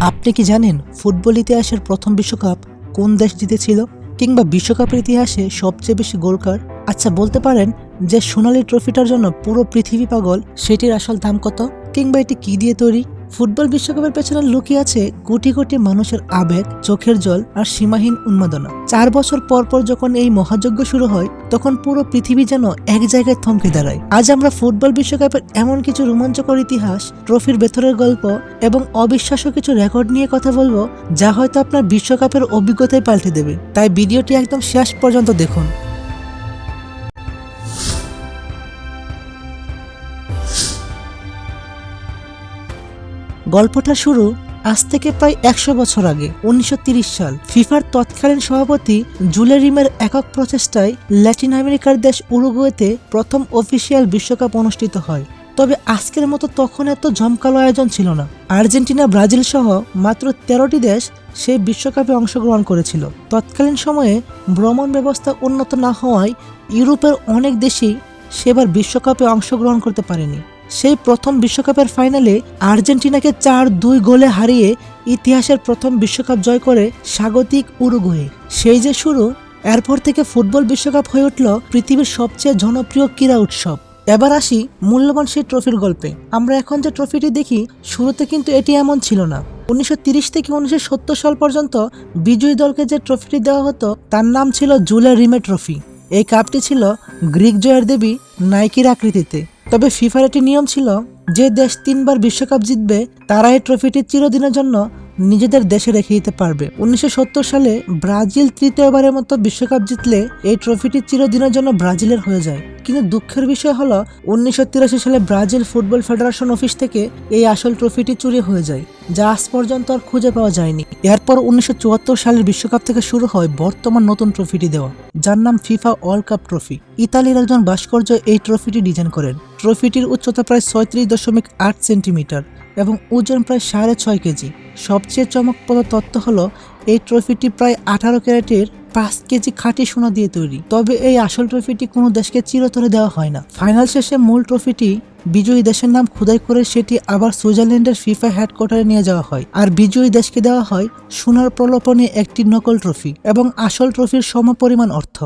আপনি কি জানেন ফুটবল ইতিহাসের প্রথম বিশ্বকাপ কোন দেশ জিতেছিল, কিংবা বিশ্বকাপের ইতিহাসে সবচেয়ে বেশি গোলকার? আচ্ছা, বলতে পারেন যে সোনালী ট্রফিটার জন্য পুরো পৃথিবী পাগল, সেটির আসল দাম কত, কিংবা এটি কি দিয়ে তৈরি? ফুটবল বিশ্বকাপের পেছনে লুকিয়ে আছে কোটি কোটি মানুষের আবেগ, চোখের জল আর সীমাহীন উন্মাদনা। 4 বছর পর পর যখন এই মহাযজ্ঞ শুরু হয়, তখন পুরো পৃথিবী যেন এক জায়গায় থমকে দাঁড়ায়। আজ আমরা ফুটবল বিশ্বকাপের এমন কিছু রোমাঞ্চকর ইতিহাস, ট্রফির ভেতরের গল্প এবং অবিশ্বাস্য কিছু রেকর্ড নিয়ে কথা বলবো, যা হয়তো আপনার বিশ্বকাপের অভিজ্ঞতায় পাল্টে দেবে। তাই ভিডিওটি একদম শেষ পর্যন্ত দেখুন। গল্পটা শুরু আজ থেকে প্রায় 100 বছর আগে, 1930 সাল। ফিফার তৎকালীন সভাপতি জুলে রিমের একক প্রচেষ্টায় ল্যাটিন আমেরিকার দেশ উরুগুয়েতে প্রথম অফিসিয়াল বিশ্বকাপ অনুষ্ঠিত হয়। তবে আজকের মতো তখন এত জমকালো আয়োজন ছিল না। আর্জেন্টিনা, ব্রাজিল সহ মাত্র 13টি দেশ সেই বিশ্বকাপে অংশগ্রহণ করেছিল। তৎকালীন সময়ে ভ্রমণ ব্যবস্থা উন্নত না হওয়ায় ইউরোপের অনেক দেশই সেবার বিশ্বকাপে অংশগ্রহণ করতে পারেনি। সেই প্রথম বিশ্বকাপের ফাইনালে আর্জেন্টিনাকে 4-2 গোলে হারিয়ে ইতিহাসের প্রথম বিশ্বকাপ জয় করে স্বাগতিক উরুগুয়ে। সেই যে শুরু, এরপর থেকে ফুটবল বিশ্বকাপ হয়ে উঠল পৃথিবীর সবচেয়ে জনপ্রিয় ক্রীড়া উৎসব। এবার আসি মূল্যবান সেই ট্রফির গল্পে। আমরা এখন যে ট্রফিটি দেখি, শুরুতে কিন্তু এটি এমন ছিল না। 1930 থেকে 1970 সাল পর্যন্ত বিজয়ী দলকে যে ট্রফিটি দেওয়া হতো তার নাম ছিল জুলে রিমে ট্রফি। এই কাপটি ছিল গ্রিক জয়ের দেবী নাইকির আকৃতিতে। তবে ফিফার একটি নিয়ম ছিল, যে দেশ 3 বার বিশ্বকাপ জিতবে তারা এই ট্রফিটি চিরদিনের জন্য নিজেদের দেশে রেখে দিতে পারবে। 1970 সালে ব্রাজিল তৃতীয়বারের মতো বিশ্বকাপ জিতলে এই ট্রফিটি চিরদিনের জন্য ব্রাজিলের হয়ে যায়। কিন্তু দুঃখের বিষয় হলো 1983 সালে ব্রাজিল ফুটবল ফেডারেশন অফিস থেকে এই আসল ট্রফিটি চুরি হয়ে যায়, যা আজ পর্যন্ত আর খুঁজে পাওয়া যায়নি। এরপর 1974 সালের বিশ্বকাপ থেকে শুরু হয় বর্তমান নতুন ট্রফিটি দেওয়া, যার নাম ফিফা ওয়ার্ল্ড কাপ ট্রফি। ইতালির একজন ভাস্কর্য এই ট্রফিটি ডিজাইন করেন। ট্রফিটির উচ্চতা প্রায় 37.8 সেন্টিমিটার এবং ওজন প্রায় 6.5 কেজি। সবচেয়ে চমকপ্রদ তথ্য হলো এই ট্রফিটি প্রায় 18 ক্যারেটের 5 কেজি খাঁটি সোনা দিয়ে তৈরি। তবে এই আসল ট্রফিটি কোনো দেশকে চিরতরে দেওয়া হয় না। ফাইনাল শেষে মূল ট্রফিটি বিজয়ী দেশের নাম খোদাই করে সেটি আবার সুইজারল্যান্ডের ফিফা হেডকোয়ার্টারে নিয়ে যাওয়া হয়, আর বিজয়ী দেশকে দেওয়া হয় সোনার প্রলোভনে একটি নকল ট্রফি এবং আসল ট্রফির সমপরিমাণ অর্থ।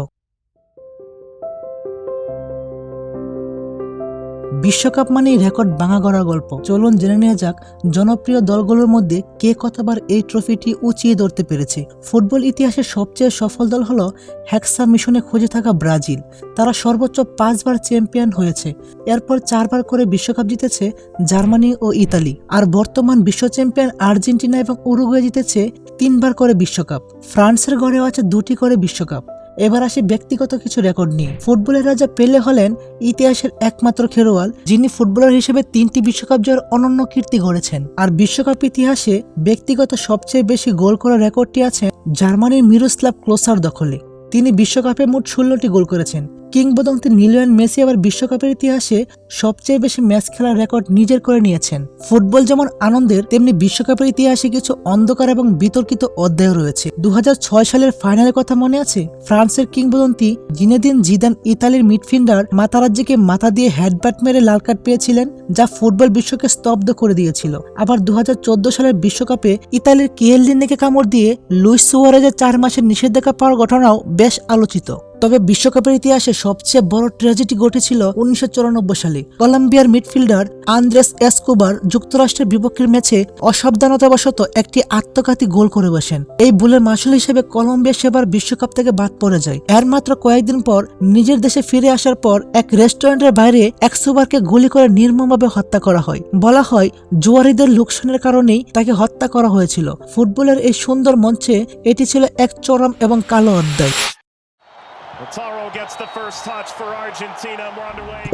বিশ্বকাপ মানেই রেকর্ড ভাঙা গড়ার গল্প। চলুন জেনে নেওয়া যাক জনপ্রিয় দলগুলোর মধ্যে কে কতবার এই ট্রফিটি উঁচিয়ে ধরতে পেরেছে। ফুটবল ইতিহাসের সবচেয়ে সফল দল হলো হেক্সা মিশনে খুঁজে থাকা ব্রাজিল। তারা সর্বোচ্চ 5 বার চ্যাম্পিয়ন হয়েছে। এরপর 4 বার করে বিশ্বকাপ জিতেছে জার্মানি ও ইতালি। আর বর্তমান বিশ্ব চ্যাম্পিয়ন আর্জেন্টিনা এবং উরুগুয়ে জিতেছে 3 বার করে বিশ্বকাপ। ফ্রান্সের গড়েও আছে 2টি করে বিশ্বকাপ। এবার আসি ব্যক্তিগত কিছু রেকর্ড নিয়ে। ফুটবলের রাজা পেলে হলেন ইতিহাসের একমাত্র খেলোয়াড় যিনি ফুটবলার হিসেবে 3টি বিশ্বকাপ জয়ের অনন্য কীর্তি গড়েছেন। আর বিশ্বকাপ ইতিহাসে ব্যক্তিগত সবচেয়ে বেশি গোল করার রেকর্ডটি আছে জার্মানির মিরোস্লাভ ক্লোসার দখলে। তিনি বিশ্বকাপে মোট 16টি গোল করেছেন। কিংবদন্তি লিওনেল মেসি আবার বিশ্বকাপের ইতিহাসে সবচেয়ে বেশি ম্যাচ খেলার রেকর্ড নিজের করে নিয়েছেন। ফুটবল যেমন আনন্দের, তেমনি বিশ্বকাপের ইতিহাসে কিছু অন্ধকার এবং বিতর্কিত অধ্যায় রয়েছে। 2006 সালের ফাইনালের কথা মনে আছে? ফ্রান্সের কিংবদন্তি জিনেদিন জিদান ইতালির মিডফিল্ডার মাতারাজ্জিকে মাথা দিয়ে হেডব্যাট মেরে লাল কার্ড পেয়েছিলেন, যা ফুটবল বিশ্বকে স্তব্ধ করে দিয়েছিল। আবার 2014 সালের বিশ্বকাপে ইতালির কিয়েলদিনেকে কামড় দিয়ে লুইস সুয়ারেজের 4 মাসের নিষেধাজ্ঞা পাওয়ার ঘটনাও বেশ আলোচিত। তবে বিশ্বকাপের ইতিহাসে সবচেয়ে বড় ট্র্যাজেডি ঘটেছিল 1994 সালে। কলম্বিয়ার মিডফিল্ডার আন্দ্রেস এসকোবার যুক্তরাষ্ট্রের বিপক্ষের ম্যাচে অসাবধানতাবশত একটি আত্মঘাতী গোল করে বসেন। এই ভুলের মাসুল হিসেবে কলম্বিয়া সেবার বিশ্বকাপ থেকে বাদ পড়ে যায়। এর মাত্র কয়েকদিন পর নিজের দেশে ফিরে আসার পর এক রেস্টুরেন্টের বাইরে এসকোবারকে গুলি করে নির্মমভাবে হত্যা করা হয়। বলা হয় জুয়ারিদের লোকসানের কারণেই তাকে হত্যা করা হয়েছিল। ফুটবলের এই সুন্দর মঞ্চে এটি ছিল এক চরম এবং কালো অধ্যায়।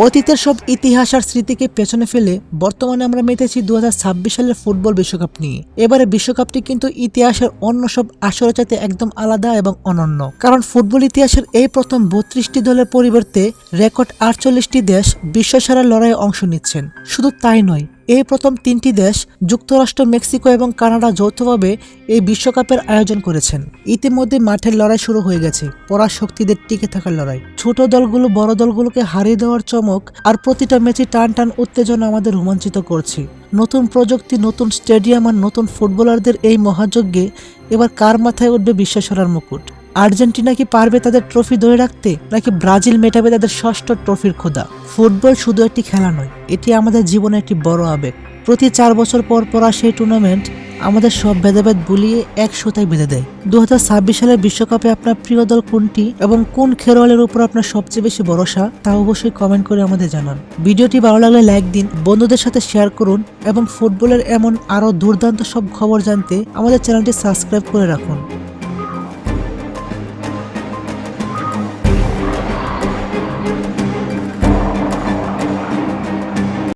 অতীতের সব ইতিহাস আর স্মৃতিকে পেছনে ফেলে বর্তমানে আমরা মেতেছি 2026 সালের ফুটবল বিশ্বকাপ নিয়ে। এবারে বিশ্বকাপটি কিন্তু ইতিহাসের অন্য সব আসরের চাইতে একদম আলাদা এবং অনন্য, কারণ ফুটবল ইতিহাসের এই প্রথম 32টি দলের পরিবর্তে রেকর্ড 48টি দেশ বিশ্বসেরার লড়াইয়ে অংশ নিচ্ছেন। শুধু তাই নয়, এই প্রথম 3টি দেশ যুক্তরাষ্ট্র, মেক্সিকো এবং কানাডা যৌথভাবে এই বিশ্বকাপের আয়োজন করেছেন। ইতিমধ্যে মাঠের লড়াই শুরু হয়ে গেছে, পরাশক্তিদের টিকে থাকার লড়াই। ছোট দলগুলো বড় দলগুলোকে হারিয়ে দেওয়ার চমক আর প্রতিটা ম্যাচে টান টান উত্তেজনা আমাদের রোমাঞ্চিত করছে। নতুন প্রযুক্তি, নতুন স্টেডিয়াম আর নতুন ফুটবলারদের এই মহাযজ্ঞে এবার কার মাথায় উঠবে বিশ্বসেরার মুকুট? আর্জেন্টিনা কি পারবে তাদের ট্রফি ধরে রাখতে, নাকি ব্রাজিল মেটাবে তাদের ষষ্ঠ ট্রফির ক্ষুধা? ফুটবল শুধু একটি খেলা নয়, এটি আমাদের জীবনে একটি বড় আবেগ। প্রতি 4 বছর পর পর সেই টুর্নামেন্ট আমাদের সব ভেদাভেদ ভুলিয়ে এক সুতায় বেঁধে দেয়। 2026 সালের বিশ্বকাপে আপনার প্রিয় দল কোনটি এবং কোন খেলোয়াড়ের উপর আপনার সবচেয়ে বেশি ভরসা, তা অবশ্যই কমেন্ট করে আমাদের জানান। ভিডিওটি ভালো লাগলে লাইক দিন, বন্ধুদের সাথে শেয়ার করুন এবং ফুটবলের এমন আরো দুর্দান্ত সব খবর জানতে আমাদের চ্যানেলটি সাবস্ক্রাইব করে রাখুন।